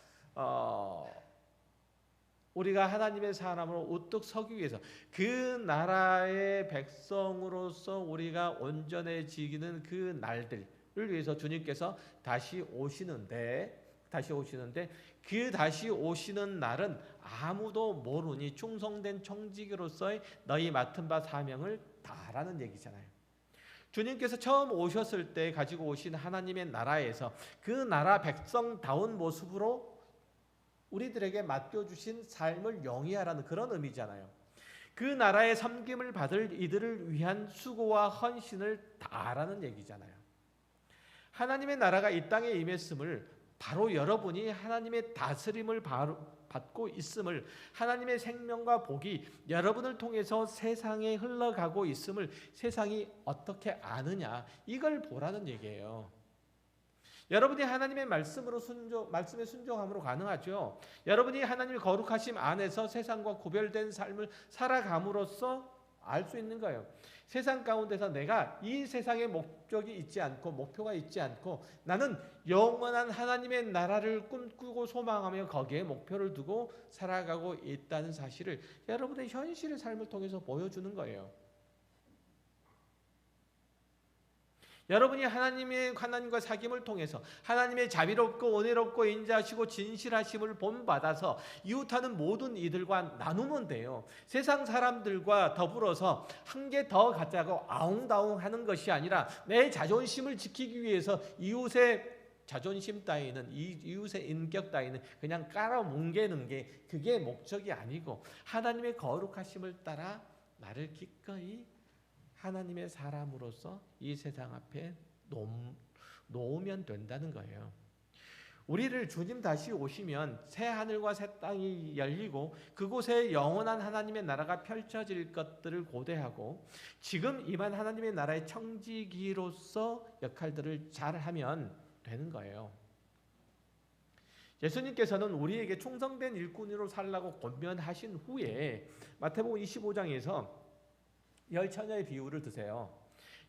우리가 하나님의 사람으로 우뚝 서기 위해서 그 나라의 백성으로서 우리가 온전해지기는 그 날들을 위해서 주님께서 다시 오시는데 그 다시 오시는 날은 아무도 모르니 충성된 청지기로서의 너희 맡은 바 사명을 다라는 얘기잖아요. 주님께서 처음 오셨을 때 가지고 오신 하나님의 나라에서 그 나라 백성다운 모습으로 우리들에게 맡겨주신 삶을 영위하라는 그런 의미잖아요. 그 나라의 섬김을 받을 이들을 위한 수고와 헌신을 다하라는 얘기잖아요. 하나님의 나라가 이 땅에 임했음을, 바로 여러분이 하나님의 다스림을 받고 있음을, 하나님의 생명과 복이 여러분을 통해서 세상에 흘러가고 있음을 세상이 어떻게 아느냐, 이걸 보라는 얘기예요. 여러분이 하나님의 말씀에 순종함으로 가능하죠. 여러분이 하나님의 거룩하심 안에서 세상과 구별된 삶을 살아감으로써 알 수 있는 거예요. 세상 가운데서 내가 이 세상에 목적이 있지 않고 목표가 있지 않고 나는 영원한 하나님의 나라를 꿈꾸고 소망하며 거기에 목표를 두고 살아가고 있다는 사실을 여러분의 현실의 삶을 통해서 보여주는 거예요. 여러분이 하나님과 사귐을 통해서 하나님의 자비롭고 은혜롭고 인자하시고 진실하심을 본받아서 이웃하는 모든 이들과 나누면 돼요. 세상 사람들과 더불어서 한 개 더 갖자고 아웅다웅 하는 것이 아니라 내 자존심을 지키기 위해서 이웃의 자존심 따위는, 이웃의 인격 따위는 그냥 깔아뭉개는 게 그게 목적이 아니고 하나님의 거룩하심을 따라 나를 기꺼이 하나님의 사람으로서 이 세상 앞에 놓으면 된다는 거예요. 우리를 주님 다시 오시면 새 하늘과 새 땅이 열리고 그곳에 영원한 하나님의 나라가 펼쳐질 것들을 고대하고 지금 임한 하나님의 나라의 청지기로서 역할들을 잘하면 되는 거예요. 예수님께서는 우리에게 충성된 일꾼으로 살라고 권면하신 후에 마태복음 25장에서 열 처녀의 비유를 드세요.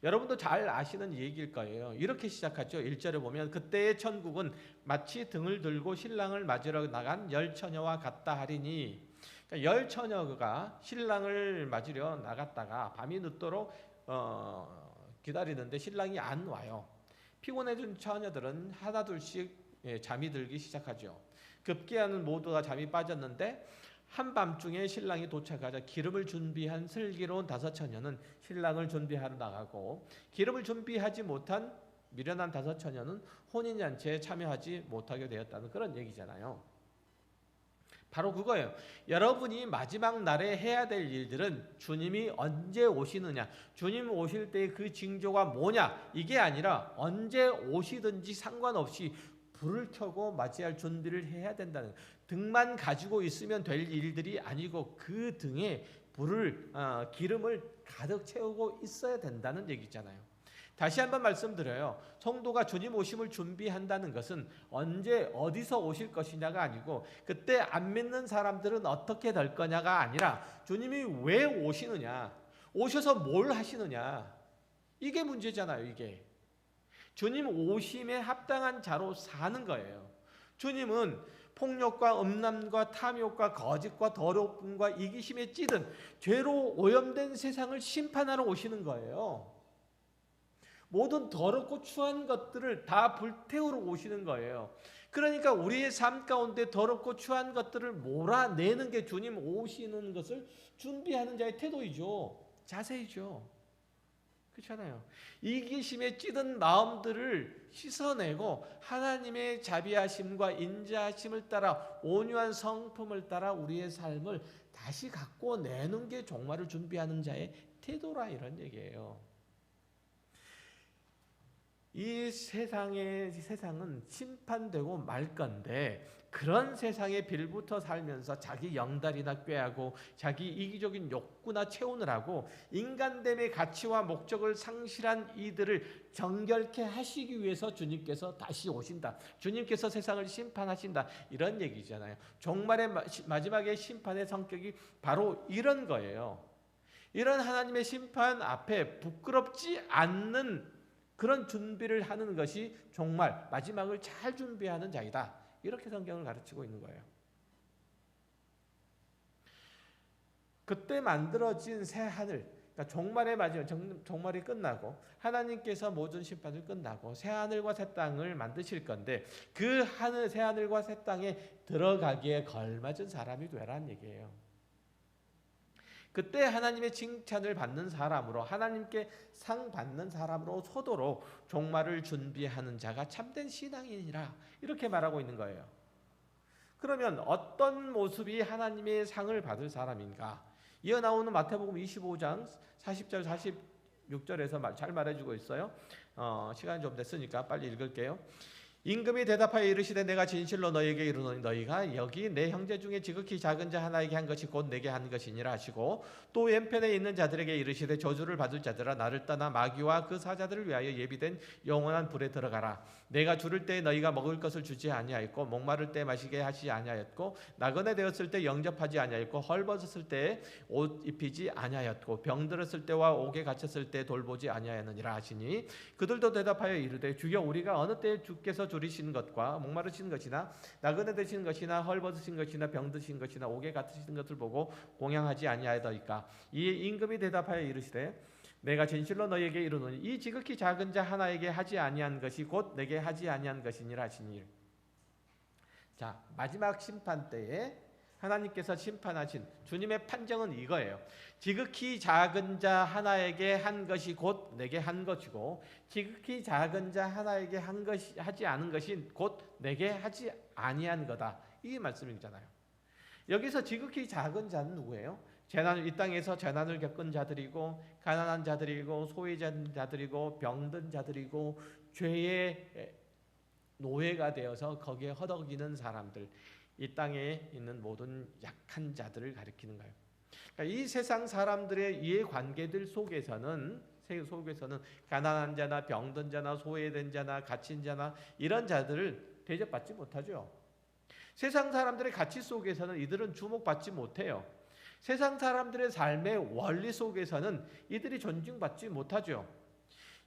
여러분도 잘 아시는 얘기일 거예요. 이렇게 시작하죠. 1절에 보면 그때의 천국은 마치 등을 들고 신랑을 맞으러 나간 열 처녀와 같다 하리니, 그러니까 열 처녀가 신랑을 맞으려 나갔다가 밤이 늦도록 기다리는데 신랑이 안 와요. 피곤해진 처녀들은 하나둘씩 잠이 들기 시작하죠. 급기야는 모두가 잠이 빠졌는데 한밤중에 신랑이 도착하자 기름을 준비한 슬기로운 다섯 처녀는 신랑을 준비하러 나가고 기름을 준비하지 못한 미련한 다섯 처녀는 혼인잔치에 참여하지 못하게 되었다는 그런 얘기잖아요. 바로 그거예요. 여러분이 마지막 날에 해야 될 일들은 주님이 언제 오시느냐, 주님 오실 때의 그 징조가 뭐냐, 이게 아니라 언제 오시든지 상관없이 불을 켜고 맞이할 준비를 해야 된다는, 등만 가지고 있으면 될 일들이 아니고 그 등에 기름을 가득 채우고 있어야 된다는 얘기잖아요. 다시 한번 말씀드려요. 성도가 주님 오심을 준비한다는 것은 언제 어디서 오실 것이냐가 아니고 그때 안 믿는 사람들은 어떻게 될 거냐가 아니라 주님이 왜 오시느냐, 오셔서 뭘 하시느냐, 이게 문제잖아요. 이게 주님 오심에 합당한 자로 사는 거예요. 주님은 폭력과 음란과 탐욕과 거짓과 더러움과 이기심에 찌든 죄로 오염된 세상을 심판하러 오시는 거예요. 모든 더럽고 추한 것들을 다 불태우러 오시는 거예요. 그러니까 우리의 삶 가운데 더럽고 추한 것들을 몰아내는 게 주님 오시는 것을 준비하는 자의 태도이죠. 자세이죠. 그렇잖아요. 이기심에 찌든 마음들을 씻어내고 하나님의 자비하심과 인자하심을 따라 온유한 성품을 따라 우리의 삶을 다시 갖고 내는 게 종말을 준비하는 자의 태도라, 이런 얘기예요. 이 세상은 심판되고 말 건데 그런 세상에 빌붙어 살면서 자기 영달이나 꾀하고 자기 이기적인 욕구나 채우느라고 인간됨의 가치와 목적을 상실한 이들을 정결케 하시기 위해서 주님께서 다시 오신다, 주님께서 세상을 심판하신다, 이런 얘기잖아요. 종말의 마지막의 심판의 성격이 바로 이런 거예요. 이런 하나님의 심판 앞에 부끄럽지 않는 그런 준비를 하는 것이 정말 마지막을 잘 준비하는 자이다. 이렇게 성경을 가르치고 있는 거예요. 그때 만들어진 새 하늘, 그러니까 종말의 마지막, 종말이 끝나고 하나님께서 모든 심판을 끝나고 새 하늘과 새 땅을 만드실 건데 그 하늘, 새 하늘과 새 땅에 들어가기에 걸맞은 사람이 되라는 얘기예요. 그때 하나님의 칭찬을 받는 사람으로, 하나님께 상 받는 사람으로 서도록 종말을 준비하는 자가 참된 신앙인이라 이렇게 말하고 있는 거예요. 그러면 어떤 모습이 하나님의 상을 받을 사람인가? 이어 나오는 마태복음 25장 40절 46절에서 잘 말해주고 있어요. 시간이 좀 됐으니까 빨리 읽을게요. 임금이 대답하여 이르시되 내가 진실로 너희에게 이르노니 너희가 여기 내 형제 중에 지극히 작은 자 하나에게 한 것이 곧 내게 한 것이니라 하시고 또 왼편에 있는 자들에게 이르시되 저주를 받을 자들아 나를 떠나 마귀와 그 사자들을 위하여 예비된 영원한 불에 들어가라. 내가 주를 때 너희가 먹을 것을 주지 아니하였고 목마를 때 마시게 하지 아니하였고 나그네 되었을 때 영접하지 아니하였고 헐벗었을 때 옷 입히지 아니하였고 병들었을 때와 옥에 갇혔을 때 돌보지 아니하였느니라 하시니 그들도 대답하여 이르되 주여 우리가 어느 때에 주께서 줄이신 것과 목마르신 것이나 나그네 되신 것이나 헐벗으신 것이나 병드신 것이나 옥에 갇히신 것을 보고 공양하지 아니하였더이까. 이에 임금이 대답하여 이르시되 내가 진실로 너희에게 이르노니 이 지극히 작은 자 하나에게 하지 아니한 것이 곧 내게 하지 아니한 것이니라 하시니. 자, 마지막 심판 때에 하나님께서 심판하신 주님의 판정은 이거예요. 지극히 작은 자 하나에게 한 것이 곧 내게 한 것이고 지극히 작은 자 하나에게 한 것이 하지 않은 것이 곧 내게 하지 아니한 거다. 이 말씀이잖아요. 여기서 지극히 작은 자는 누구예요? 이 땅에서 재난을 겪은 자들이고 가난한 자들이고 소외된 자들이고 병든 자들이고 죄의 노예가 되어서 거기에 허덕이는 사람들, 이 땅에 있는 모든 약한 자들을 가리키는 거예요. 그러니까 이 세상 사람들의 이해관계들 속에서는 가난한 자나 병든 자나 소외된 자나 갇힌 자나 이런 자들을 대접받지 못하죠. 세상 사람들의 가치 속에서는 이들은 주목받지 못해요. 세상 사람들의 삶의 원리 속에서는 이들이 존중받지 못하죠.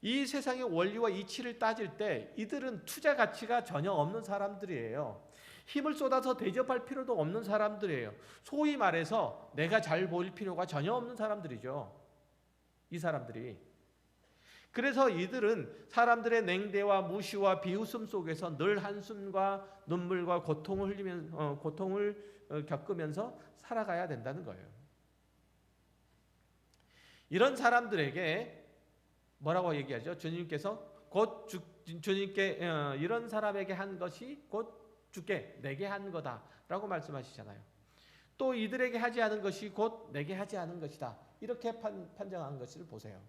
이 세상의 원리와 이치를 따질 때 이들은 투자 가치가 전혀 없는 사람들이에요. 힘을 쏟아서 대접할 필요도 없는 사람들이에요. 소위 말해서 내가 잘 보일 필요가 전혀 없는 사람들이죠. 이 사람들이. 그래서 이들은 사람들의 냉대와 무시와 비웃음 속에서 늘 한숨과 눈물과 고통을 겪으면서 살아가야 된다는 거예요. 이런 사람들에게 뭐라고 얘기하죠? 주님께서 곧 주님께 이런 사람에게 한 것이 곧 주께 내게 한 거다라고 말씀하시잖아요. 또 이들에게 하지 않은 것이 곧 내게 하지 않은 것이다. 이렇게 판정한 것을 보세요.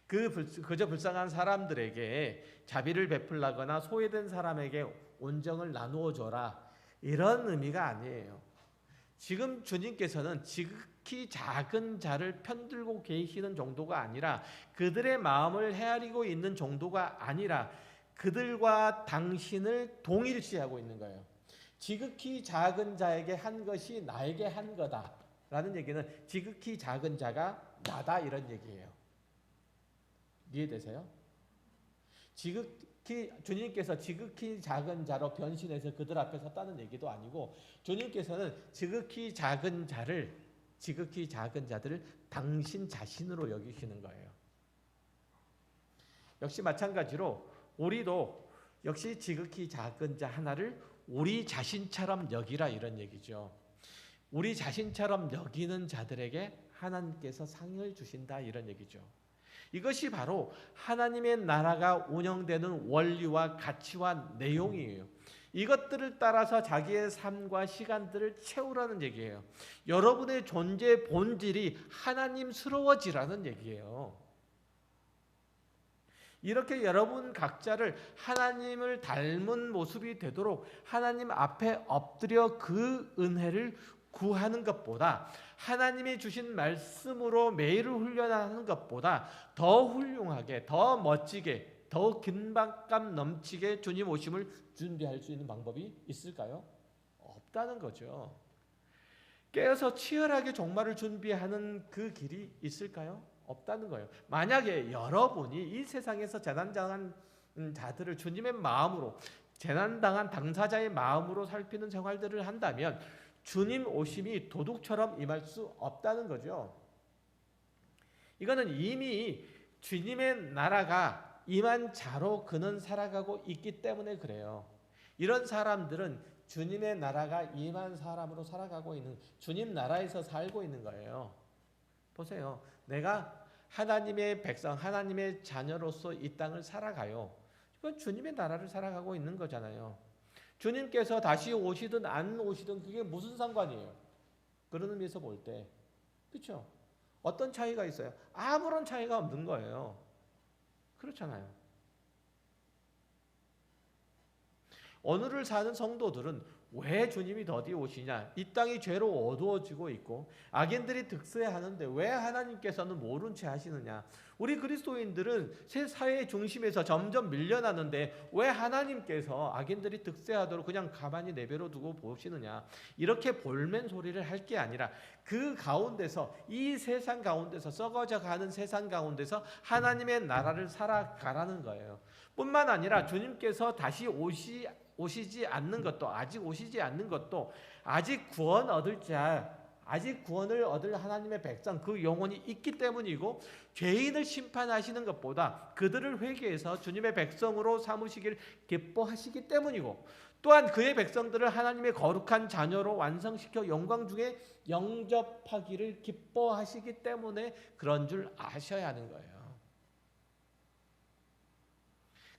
그저 불쌍한 사람들에게 자비를 베풀라거나 소외된 사람에게 온정을 나누어 줘라. 이런 의미가 아니에요. 지금 주님께서는 지극히 작은 자를 편들고 계시는 정도가 아니라 그들의 마음을 헤아리고 있는 정도가 아니라 그들과 당신을 동일시하고 있는 거예요. 지극히 작은 자에게 한 것이 나에게 한 거다라는 얘기는 지극히 작은 자가 나다 이런 얘기예요. 이해되세요? 주님께서 지극히 작은 자로 변신해서 그들 앞에 섰다는 얘기도 아니고 주님께서는 지극히 작은 자들을 당신 자신으로 여기시는 거예요. 역시 마찬가지로 우리도 역시 지극히 작은 자 하나를 우리 자신처럼 여기라 이런 얘기죠. 우리 자신처럼 여기는 자들에게 하나님께서 상을 주신다 이런 얘기죠. 이것이 바로 하나님의 나라가 운영되는 원리와 가치와 내용이에요. 이것들을 따라서 자기의 삶과 시간들을 채우라는 얘기예요. 여러분의 존재의 본질이 하나님스러워지라는 얘기예요. 이렇게 여러분 각자를 하나님을 닮은 모습이 되도록 하나님 앞에 엎드려 그 은혜를 구하는 것보다 하나님이 주신 말씀으로 매일을 훈련하는 것보다 더 훌륭하게, 더 멋지게, 더 긴박감 넘치게 주님 오심을 준비할 수 있는 방법이 있을까요? 없다는 거죠. 깨어서 치열하게 종말을 준비하는 그 길이 있을까요? 없다는 거예요. 만약에 여러분이 이 세상에서 재난당한 자들을 주님의 마음으로, 재난당한 당사자의 마음으로 살피는 생활들을 한다면 주님 오심이 도둑처럼 임할 수 없다는 거죠. 이거는 이미 주님의 나라가 임한 자로 그는 살아가고 있기 때문에 그래요. 이런 사람들은 주님의 나라가 임한 사람으로 살아가고 있는, 주님 나라에서 살고 있는 거예요. 보세요. 내가 하나님의 백성, 하나님의 자녀로서 이 땅을 살아가요. 이건 주님의 나라를 살아가고 있는 거잖아요. 주님께서 다시 오시든 안 오시든 그게 무슨 상관이에요? 그런 의미에서 볼 때. 그렇죠? 어떤 차이가 있어요? 아무런 차이가 없는 거예요. 그렇잖아요. 오늘을 사는 성도들은 왜 주님이 더디 오시냐? 이 땅이 죄로 어두워지고 있고 악인들이 득세하는데 왜 하나님께서는 모른 채 하시느냐? 우리 그리스도인들은 새 사회의 중심에서 점점 밀려나는데 왜 하나님께서 악인들이 득세하도록 그냥 가만히 내버려 두고 보시느냐? 이렇게 볼멘 소리를 할 게 아니라 그 가운데서, 이 세상 가운데서, 썩어져 가는 세상 가운데서 하나님의 나라를 살아가라는 거예요. 뿐만 아니라 주님께서 다시 오시지 않는 것도, 아직 오시지 않는 것도, 아직 구원 얻을 자, 아직 구원을 얻을 하나님의 백성, 그 영혼이 있기 때문이고, 죄인을 심판하시는 것보다 그들을 회개해서 주님의 백성으로 삼으시길 기뻐하시기 때문이고, 또한 그의 백성들을 하나님의 거룩한 자녀로 완성시켜 영광 중에 영접하기를 기뻐하시기 때문에 그런 줄 아셔야 하는 거예요.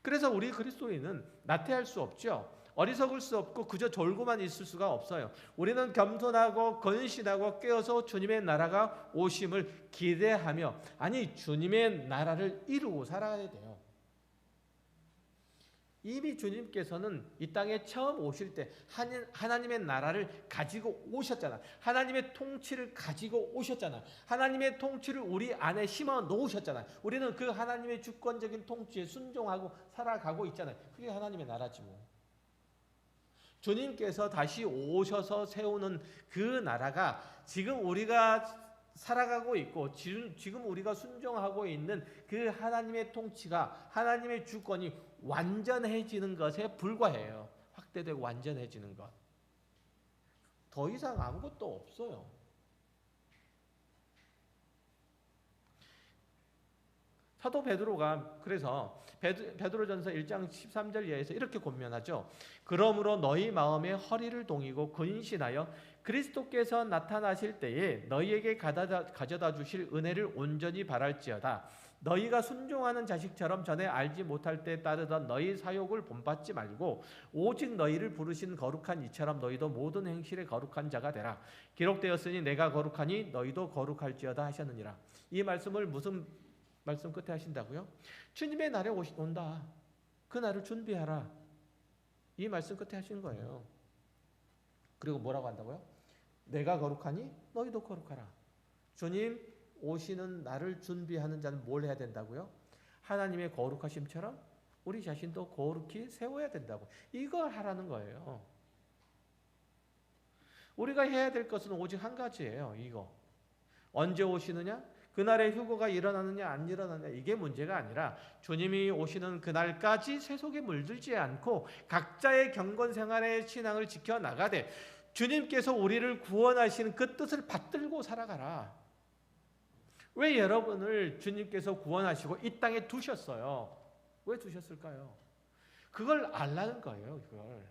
그래서 우리 그리스도인은 나태할 수 없죠. 어리석을 수 없고 그저 졸고만 있을 수가 없어요. 우리는 겸손하고 건신하고 깨어서 주님의 나라가 오심을 기대하며, 아니 주님의 나라를 이루고 살아가야 돼요. 이미 주님께서는 이 땅에 처음 오실 때 하나님의 나라를 가지고 오셨잖아요. 하나님의 통치를 가지고 오셨잖아요. 하나님의 통치를 우리 안에 심어 놓으셨잖아요. 우리는 그 하나님의 주권적인 통치에 순종하고 살아가고 있잖아요. 그게 하나님의 나라지 뭐. 주님께서 다시 오셔서 세우는 그 나라가 지금 우리가 살아가고 있고 지금 우리가 순종하고 있는 그 하나님의 통치가, 하나님의 주권이 완전해지는 것에 불과해요. 확대되고 완전해지는 것. 더 이상 아무것도 없어요. 사도 베드로가 그래서 베드로전서 1장 13절 이하에서 이렇게 권면하죠. 그러므로 너희 마음에 허리를 동이고 근신하여 그리스도께서 나타나실 때에 너희에게 가져다 주실 은혜를 온전히 바랄지어다. 너희가 순종하는 자식처럼 전에 알지 못할 때 따르던 너희 사욕을 본받지 말고 오직 너희를 부르신 거룩한 이처럼 너희도 모든 행실에 거룩한 자가 되라. 기록되었으니 내가 거룩하니 너희도 거룩할지어다 하셨느니라. 이 말씀을 무슨 말씀 끝에 하신다고요? 주님의 날에 온다. 그 날을 준비하라. 이 말씀 끝에 하신 거예요. 그리고 뭐라고 한다고요? 내가 거룩하니 너희도 거룩하라. 주님 오시는 날을 준비하는 자는 뭘 해야 된다고요? 하나님의 거룩하심처럼 우리 자신도 거룩히 세워야 된다고. 이걸 하라는 거예요. 우리가 해야 될 것은 오직 한 가지예요. 이거. 언제 오시느냐? 그날에 휴거가 일어나느냐 안 일어나느냐 이게 문제가 아니라 주님이 오시는 그날까지 세속에 물들지 않고 각자의 경건 생활의 신앙을 지켜나가되 주님께서 우리를 구원하시는 그 뜻을 받들고 살아가라. 왜 여러분을 주님께서 구원하시고 이 땅에 두셨어요? 왜 두셨을까요? 그걸 알라는 거예요. 그걸.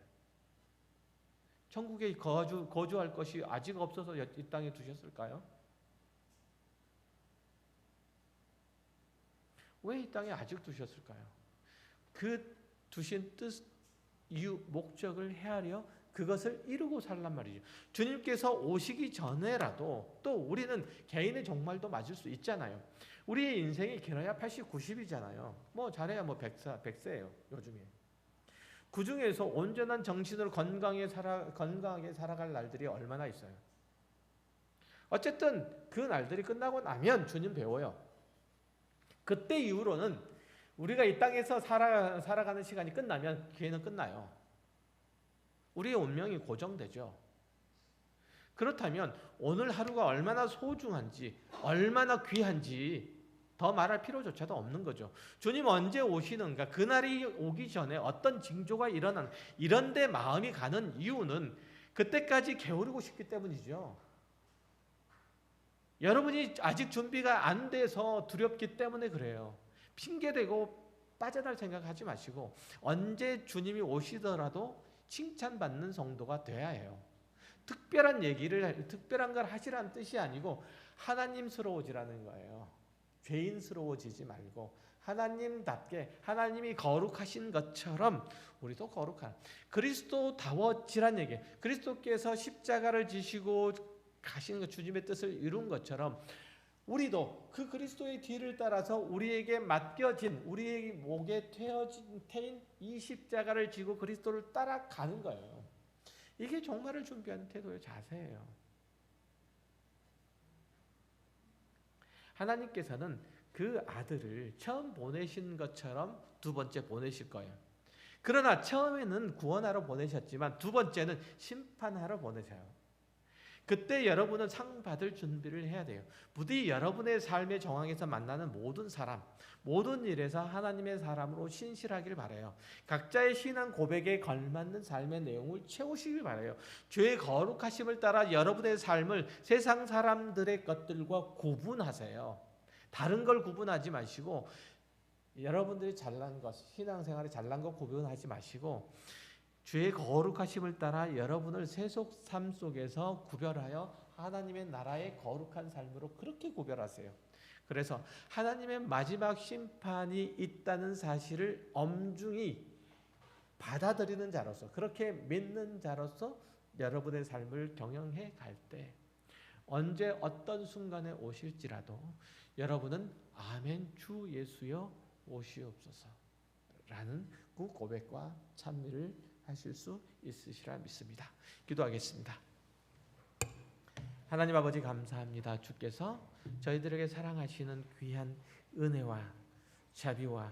천국에 거주할 것이 아직 없어서 이 땅에 두셨을까요? 왜 이 땅에 아직 두셨을까요? 그 두신 뜻, 이유, 목적을 헤아려 그것을 이루고 살란 말이죠. 주님께서 오시기 전에라도 또 우리는 개인의 종말도 맞을 수 있잖아요. 우리의 인생이 길어야 80, 90이잖아요. 뭐 잘해야 뭐 100세예요. 요즘에. 그 중에서 온전한 정신으로 건강하게 살아갈 날들이 얼마나 있어요. 어쨌든 그 날들이 끝나고 나면 주님 배워요. 그때 이후로는 우리가 이 땅에서 살아가는 시간이 끝나면 기회는 끝나요. 우리의 운명이 고정되죠. 그렇다면 오늘 하루가 얼마나 소중한지, 얼마나 귀한지 더 말할 필요조차도 없는 거죠. 주님 언제 오시는가? 그날이 오기 전에 어떤 징조가 일어나는, 이런 데 마음이 가는 이유는 그때까지 게으르고 싶기 때문이죠. 여러분이 아직 준비가 안 돼서 두렵기 때문에 그래요. 핑계대고 빠져날 생각하지 마시고 언제 주님이 오시더라도 칭찬받는 성도가 돼야 해요. 특별한 걸 하시라는 뜻이 아니고 하나님스러워지라는 거예요. 죄인스러워지지 말고 하나님답게, 하나님이 거룩하신 것처럼 우리도 거룩한 그리스도다워지란 얘기예요. 그리스도께서 십자가를 지시고 가시는 것, 주님의 뜻을 이룬 것처럼 우리도 그 그리스도의 뒤를 따라서 우리에게 맡겨진, 우리의 목에 태인 이 십자가를 지고 그리스도를 따라가는 거예요. 이게 종말을 준비하는 태도의 자세예요. 하나님께서는 그 아들을 처음 보내신 것처럼 두 번째 보내실 거예요. 그러나 처음에는 구원하러 보내셨지만 두 번째는 심판하러 보내셔요. 그때 여러분은 상 받을 준비를 해야 돼요. 부디 여러분의 삶의 정황에서 만나는 모든 사람, 모든 일에서 하나님의 사람으로 신실하길 바라요. 각자의 신앙 고백에 걸맞는 삶의 내용을 채우시길 바라요. 죄의 거룩하심을 따라 여러분의 삶을 세상 사람들의 것들과 구분하세요. 다른 걸 구분하지 마시고 여러분들이 잘난 것, 신앙생활에 잘난 것 구분하지 마시고 주의 거룩하심을 따라 여러분을 세속 삶 속에서 구별하여 하나님의 나라의 거룩한 삶으로 그렇게 구별하세요. 그래서 하나님의 마지막 심판이 있다는 사실을 엄중히 받아들이는 자로서, 그렇게 믿는 자로서 여러분의 삶을 경영해 갈 때 언제 어떤 순간에 오실지라도 여러분은 아멘 주 예수여 오시옵소서 라는 그 고백과 찬미를 하실 수 있으시라 믿습니다. 기도하겠습니다. 하나님 아버지 감사합니다. 주께서 저희들에게 사랑하시는 귀한 은혜와 자비와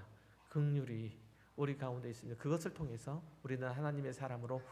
긍휼이 우리 가운데 있습니다. 그것을 통해서 우리는 하나님의 사람으로